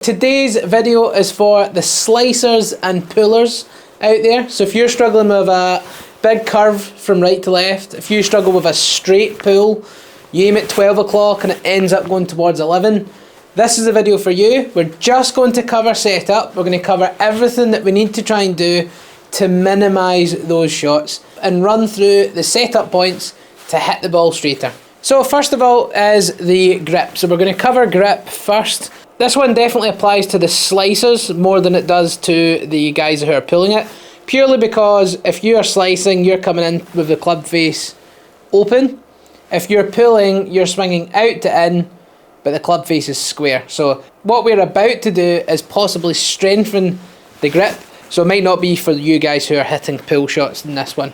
Today's video is for the slicers and pullers out there. So if you're struggling with a big curve from right to left, if you struggle with a straight pull, you aim at 12 o'clock and it ends up going towards 11, this is a video for you. We're just going to cover setup. We're going to cover everything that we need to try and do to minimise those shots and run through the setup points to hit the ball straighter. So first of all is the grip. So we're going to cover grip first. This one definitely applies to the slicers more than it does to the guys who are pulling it, purely because if you are slicing, you're coming in with the club face open. If you're pulling, you're swinging out to in, but the club face is square. So what we're about to do is possibly strengthen the grip, so it might not be for you guys who are hitting pull shots in this one.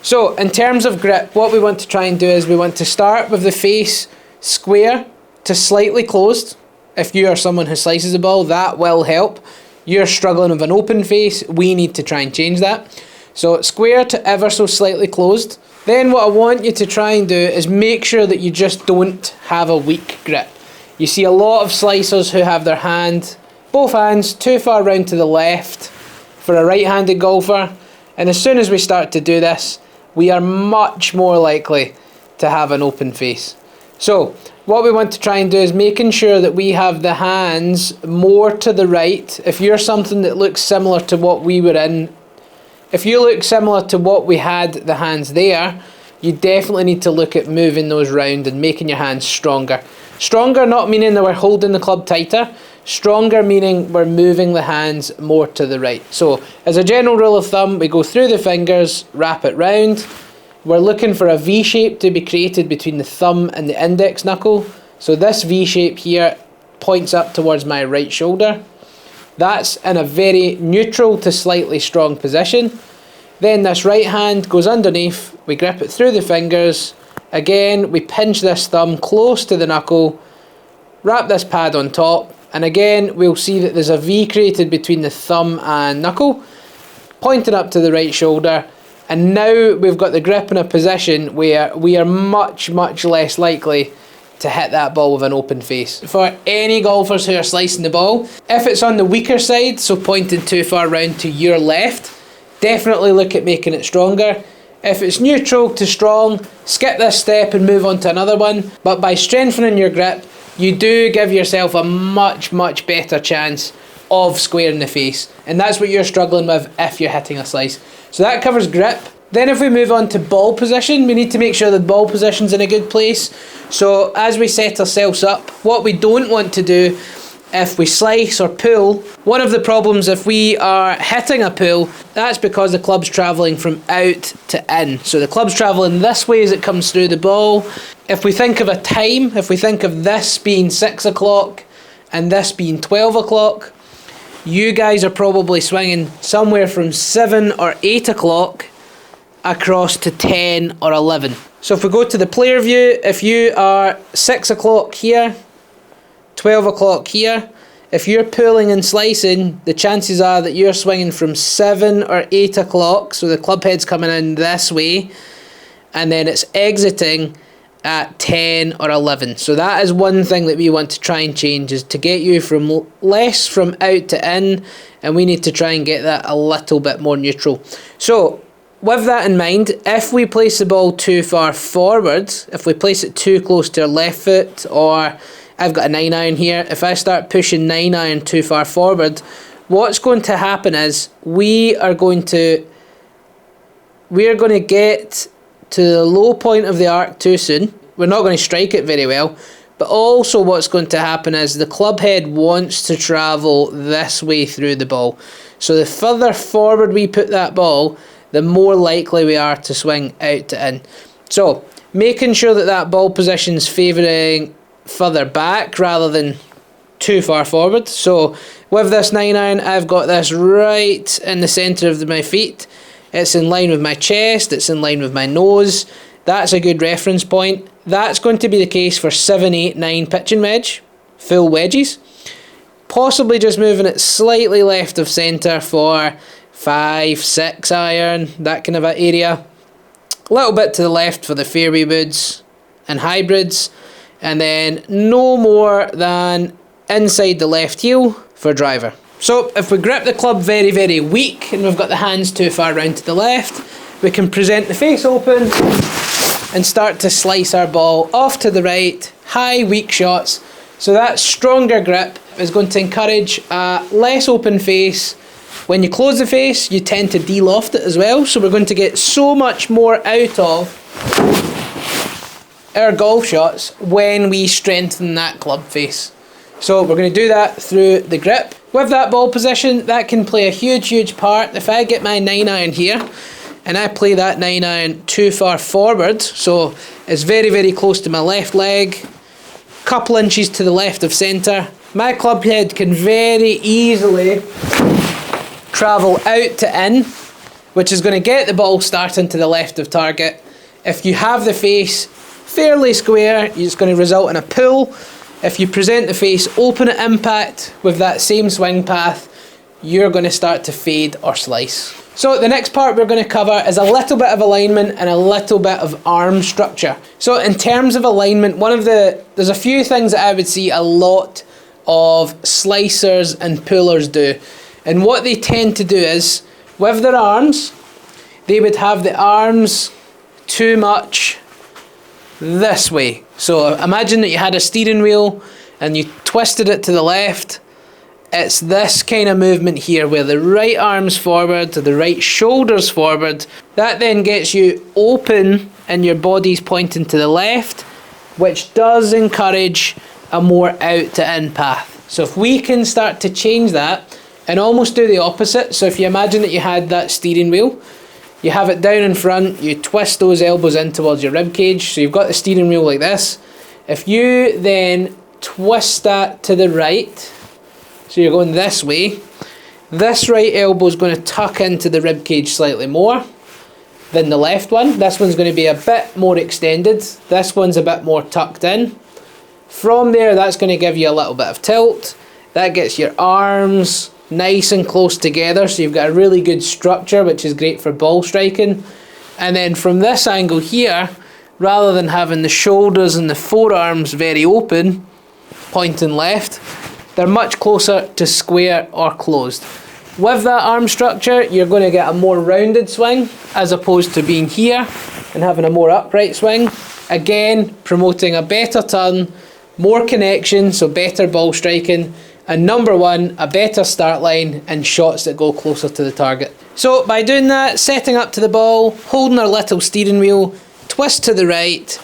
So in terms of grip, what we want to try and do is we want to start with the face square to slightly closed. If you are someone who slices the ball, that will help. You're struggling with an open face, we need to try and change that. So square to ever so slightly closed. Then what I want you to try and do is make sure that you just don't have a weak grip. You see a lot of slicers who have their hand, both hands, too far round to the left for a right-handed golfer. And as soon as we start to do this, we are much more likely to have an open face. So what we want to try and do is making sure that we have the hands more to the right. If you're something that looks similar to what we were in, if you look similar to what we had the hands there, you definitely need to look at moving those round and making your hands stronger. Stronger not meaning that we're holding the club tighter, stronger meaning we're moving the hands more to the right. So as a general rule of thumb, we go through the fingers, wrap it round. We're looking for a V shape to be created between the thumb and the index knuckle. So this V shape here points up towards my right shoulder. That's in a very neutral to slightly strong position. Then this right hand goes underneath, we grip it through the fingers. Again, we pinch this thumb close to the knuckle, wrap this pad on top, and again we'll see that there's a V created between the thumb and knuckle, pointing up to the right shoulder. And now we've got the grip in a position where we are much less likely to hit that ball with an open face. For any golfers who are slicing the ball, if it's on the weaker side, so pointed too far round to your left, definitely look at making it stronger. If it's neutral to strong, skip this step and move on to another one. But by strengthening your grip, you do give yourself a much better chance of squaring the face. And that's what you're struggling with if you're hitting a slice. So that covers grip. Then if we move on to ball position, we need to make sure the ball position's in a good place. So as we set ourselves up, what we don't want to do if we slice or pull, one of the problems if we are hitting a pull, that's because the club's travelling from out to in. So the club's travelling this way as it comes through the ball. If we think of a time, if we think of this being 6 o'clock and this being 12 o'clock, you guys are probably swinging somewhere from 7 or 8 o'clock across to 10 or 11. So if we go to the player view, if you are 6 o'clock here, 12 o'clock here, if you're pulling and slicing, the chances are that you're swinging from 7 or 8 o'clock, so the club head's coming in this way, and then it's exiting at 10 or 11. So that is one thing that we want to try and change, is to get you from less from out to in, and we need to try and get that a little bit more neutral. So with that in mind, if we place the ball too far forward, if we place it too close to our left foot, or I've got a 9-iron here, if I start pushing 9-iron too far forward, what's going to happen is we are going to get to the low point of the arc too soon. We're not going to strike it very well, but also what's going to happen is the club head wants to travel this way through the ball. So the further forward we put that ball, the more likely we are to swing out to in. So making sure that that ball position's favouring further back rather than too far forward. So with this 9-iron, I've got this right in the centre of my feet. It's in line with my chest, it's in line with my nose. That's a good reference point. That's going to be the case for 7, 8, 9 pitching wedge, full wedges. Possibly just moving it slightly left of centre for 5, 6 iron, that kind of area. A little bit to the left for the fairway woods and hybrids. And then no more than inside the left heel for driver. So if we grip the club very, very weak and we've got the hands too far round to the left, we can present the face open and start to slice our ball off to the right, high, weak shots. So that stronger grip is going to encourage a less open face. When you close the face, you tend to de-loft it as well. So we're going to get so much more out of our golf shots when we strengthen that club face. So we're going to do that through the grip. With that ball position, that can play a huge, huge part. If I get my 9-iron here, and I play that 9-iron too far forward, so it's very, very close to my left leg, couple inches to the left of centre, my club head can very easily travel out to in, which is going to get the ball starting to the left of target. If you have the face fairly square, it's going to result in a pull. If you present the face open at impact with that same swing path, you're going to start to fade or slice. So the next part we're going to cover is a little bit of alignment and a little bit of arm structure. So in terms of alignment, there's a few things that I would see a lot of slicers and pullers do. And what they tend to do is, with their arms, they would have the arms too much this way. So imagine that you had a steering wheel and you twisted it to the left. It's this kind of movement here where the right arm's forward, the right shoulder's forward. That then gets you open and your body's pointing to the left, which does encourage a more out to in path. So if we can start to change that and almost do the opposite. So if you imagine that you had that steering wheel, you have it down in front, you twist those elbows in towards your rib cage, so you've got the steering wheel like this. If you then twist that to the right, so you're going this way, this right elbow is going to tuck into the rib cage slightly more than the left one. This one's going to be a bit more extended. This one's a bit more tucked in. From there, that's going to give you a little bit of tilt. That gets your arms nice and close together, so you've got a really good structure, which is great for ball striking. And then from this angle here, rather than having the shoulders and the forearms very open, pointing left, they're much closer to square or closed. With that arm structure, you're going to get a more rounded swing as opposed to being here and having a more upright swing. Again, promoting a better turn, more connection, so better ball striking, and number one, a better start line and shots that go closer to the target. So by doing that, setting up to the ball, holding our little steering wheel, twist to the right,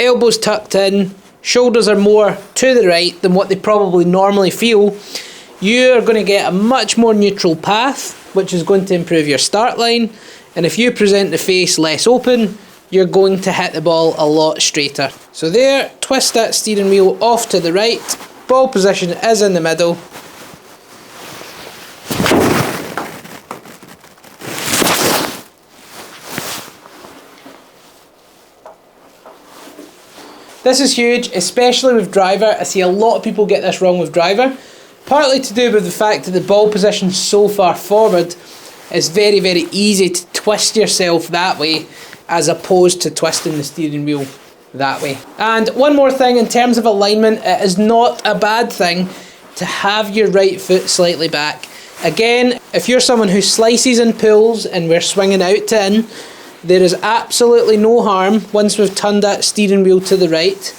elbows tucked in, shoulders are more to the right than what they probably normally feel, you're going to get a much more neutral path, which is going to improve your start line. And if you present the face less open, you're going to hit the ball a lot straighter. So there, twist that steering wheel off to the right, ball position is in the middle. This is huge, especially with driver. I see a lot of people get this wrong with driver. Partly to do with the fact that the ball position is so far forward, it's very, very easy to twist yourself that way as opposed to twisting the steering wheel that way. And one more thing in terms of alignment, it is not a bad thing to have your right foot slightly back. Again, if you're someone who slices and pulls and we're swinging out to in, there is absolutely no harm once we've turned that steering wheel to the right.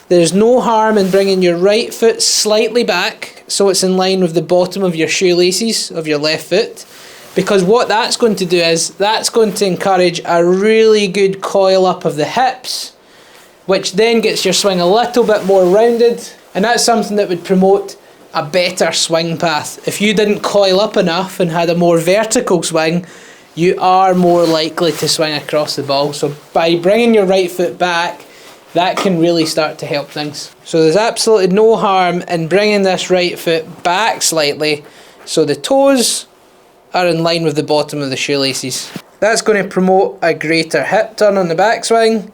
There's no harm in bringing your right foot slightly back so it's in line with the bottom of your shoelaces of your left foot, because what that's going to do is that's going to encourage a really good coil up of the hips, which then gets your swing a little bit more rounded, and that's something that would promote a better swing path. If you didn't coil up enough and had a more vertical swing, you are more likely to swing across the ball. So by bringing your right foot back, that can really start to help things. So there's absolutely no harm in bringing this right foot back slightly so the toes are in line with the bottom of the shoelaces. That's going to promote a greater hip turn on the backswing,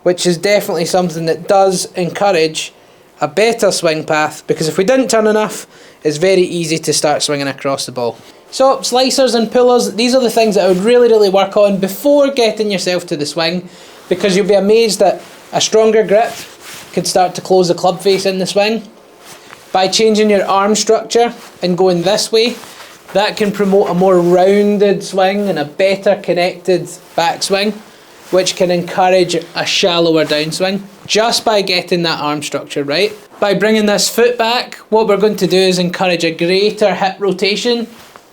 which is definitely something that does encourage a better swing path, because if we didn't turn enough, it's very easy to start swinging across the ball. So slicers and pullers, these are the things that I would really work on before getting yourself to the swing, because you'll be amazed that a stronger grip could start to close the club face in the swing. By changing your arm structure and going this way, that can promote a more rounded swing and a better connected backswing, which can encourage a shallower downswing just by getting that arm structure right. By bringing this foot back, what we're going to do is encourage a greater hip rotation,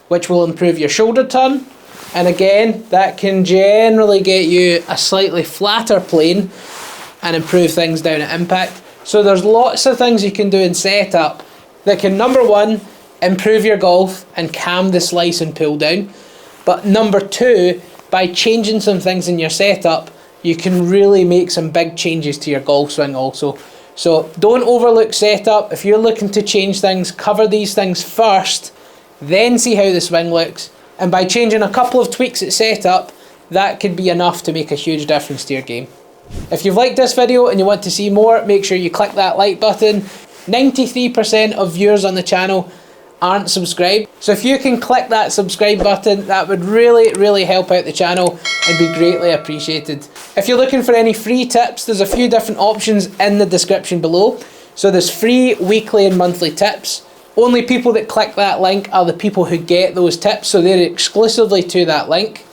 which will improve your shoulder turn. And again, that can generally get you a slightly flatter plane and improve things down at impact. So there's lots of things you can do in setup that can, number one, improve your golf and calm the slice and pull down. But number two, by changing some things in your setup, you can really make some big changes to your golf swing also. So don't overlook setup. If you're looking to change things, cover these things first, then see how the swing looks. And by changing a couple of tweaks at setup, that could be enough to make a huge difference to your game. If you've liked this video and you want to see more, make sure you click that like button. 93% of viewers on the channel aren't subscribed, so if you can click that subscribe button, that would really help out the channel and be greatly appreciated. If you're looking for any free tips, there's a few different options in the description below. So there's free weekly and monthly tips. Only people that click that link are the people who get those tips, so they're exclusively to that link.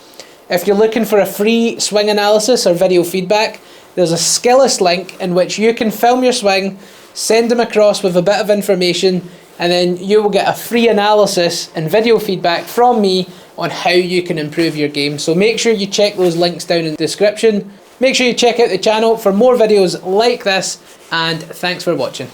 If you're looking for a free swing analysis or video feedback, there's a Skillist link in which you can film your swing, send them across with a bit of information, and then you will get a free analysis and video feedback from me on how you can improve your game. So make sure you check those links down in the description. Make sure you check out the channel for more videos like this, and thanks for watching.